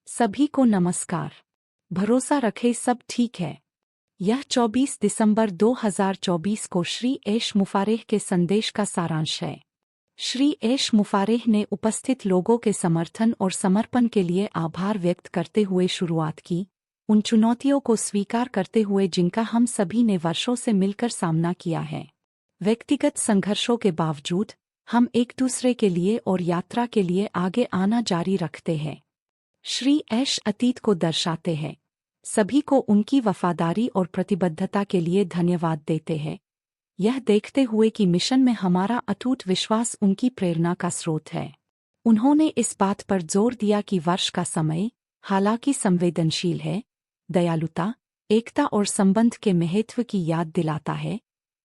सभी को नमस्कार। भरोसा रखें सब ठीक है। यह 24 दिसंबर 2024 को श्री एश मुफारेह के संदेश का सारांश है। श्री एश मुफारेह ने उपस्थित लोगों के समर्थन और समर्पण के लिए आभार व्यक्त करते हुए शुरुआत की, उन चुनौतियों को स्वीकार करते हुए जिनका हम सभी ने वर्षों से मिलकर सामना किया है। व्यक्तिगत संघर्षों के बावजूद हम एक दूसरे के लिए और यात्रा के लिए आगे आना जारी रखते हैं। श्री एश अतीत को दर्शाते हैं, सभी को उनकी वफादारी और प्रतिबद्धता के लिए धन्यवाद देते हैं, यह देखते हुए कि मिशन में हमारा अटूट विश्वास उनकी प्रेरणा का स्रोत है। उन्होंने इस बात पर जोर दिया कि वर्ष का समय, हालांकि संवेदनशील है, दयालुता, एकता और संबंध के महत्व की याद दिलाता है,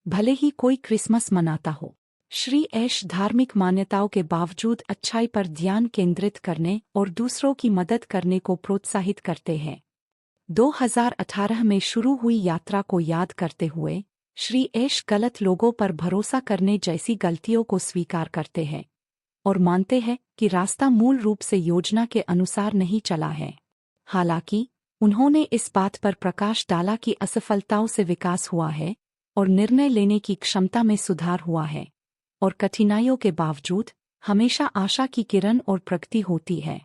भले ही कोई क्रिसमस मनाता हो। श्री एश धार्मिक मान्यताओं के बावजूद अच्छाई पर ध्यान केंद्रित करने और दूसरों की मदद करने को प्रोत्साहित करते हैं। 2018 में शुरू हुई यात्रा को याद करते हुए श्री एश गलत लोगों पर भरोसा करने जैसी गलतियों को स्वीकार करते हैं और मानते हैं कि रास्ता मूल रूप से योजना के अनुसार नहीं चला है। हालांकि उन्होंने इस बात पर प्रकाश डाला कि असफलताओं से विकास हुआ है और निर्णय लेने की क्षमता में सुधार हुआ है, और कठिनाइयों के बावजूद हमेशा आशा की किरण और प्रगति होती है।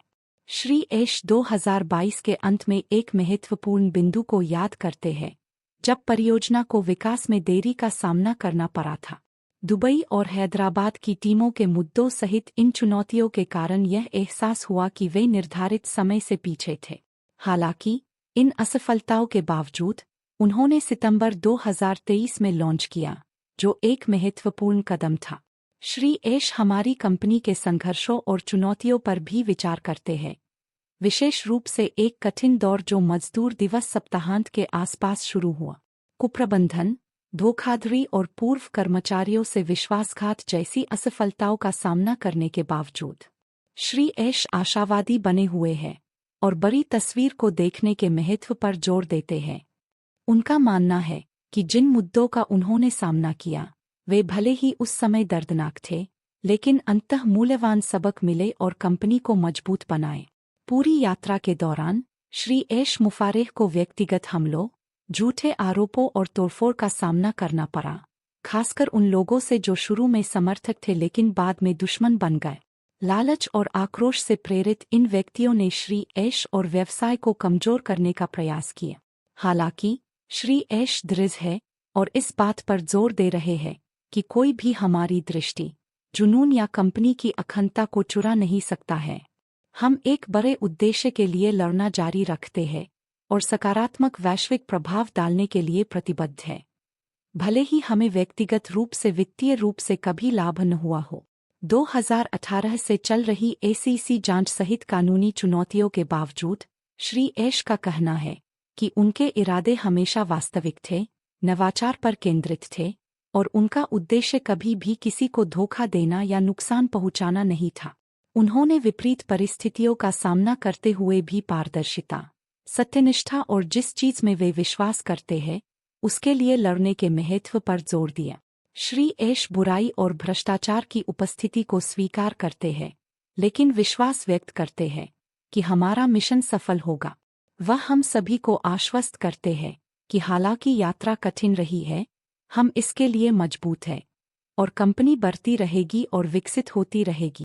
श्री एश 2022 के अंत में एक महत्वपूर्ण बिंदु को याद करते हैं, जब परियोजना को विकास में देरी का सामना करना पड़ा था। दुबई और हैदराबाद की टीमों के मुद्दों सहित इन चुनौतियों के कारण यह एहसास हुआ कि वे निर्धारित समय से पीछे थे। हालांकि इन असफलताओं के बावजूद उन्होंने सितंबर 2023 में लॉन्च किया, जो एक महत्वपूर्ण कदम था। श्री एश हमारी कंपनी के संघर्षों और चुनौतियों पर भी विचार करते हैं, विशेष रूप से एक कठिन दौर जो मजदूर दिवस सप्ताहांत के आसपास शुरू हुआ। कुप्रबंधन, धोखाधड़ी और पूर्व कर्मचारियों से विश्वासघात जैसी असफलताओं का सामना करने के बावजूद श्री एश आशावादी बने हुए हैं और बड़ी तस्वीर को देखने के महत्व पर जोर देते हैं। उनका मानना है कि जिन मुद्दों का उन्होंने सामना किया वे भले ही उस समय दर्दनाक थे, लेकिन अंततः मूल्यवान सबक मिले और कंपनी को मजबूत बनाए। पूरी यात्रा के दौरान श्री एश मुफारेह को व्यक्तिगत हमलों, झूठे आरोपों और तोड़फोड़ का सामना करना पड़ा, खासकर उन लोगों से जो शुरू में समर्थक थे लेकिन बाद में दुश्मन बन गए। लालच और आक्रोश से प्रेरित इन व्यक्तियों ने श्री एश और व्यवसाय को कमजोर करने का प्रयास किया। हालांकि श्री एश दृढ़ है और इस बात पर जोर दे रहे हैं कि कोई भी हमारी दृष्टि, जुनून या कंपनी की अखंडता को चुरा नहीं सकता है। हम एक बड़े उद्देश्य के लिए लड़ना जारी रखते हैं और सकारात्मक वैश्विक प्रभाव डालने के लिए प्रतिबद्ध हैं, भले ही हमें व्यक्तिगत रूप से वित्तीय रूप से कभी लाभ न हुआ हो। 2018 से चल रही एसीसी जांच सहित कानूनी चुनौतियों के बावजूद श्री एश का कहना है कि उनके इरादे हमेशा वास्तविक थे, नवाचार पर केंद्रित थे और उनका उद्देश्य कभी भी किसी को धोखा देना या नुकसान पहुंचाना नहीं था। उन्होंने विपरीत परिस्थितियों का सामना करते हुए भी पारदर्शिता, सत्यनिष्ठा और जिस चीज में वे विश्वास करते हैं उसके लिए लड़ने के महत्व पर जोर दिया। श्री एश बुराई और भ्रष्टाचार की उपस्थिति को स्वीकार करते हैं, लेकिन विश्वास व्यक्त करते हैं कि हमारा मिशन सफल होगा। वह हम सभी को आश्वस्त करते हैं कि हालांकि यात्रा कठिन रही है, हम इसके लिए मजबूत हैं और कंपनी बढ़ती रहेगी और विकसित होती रहेगी।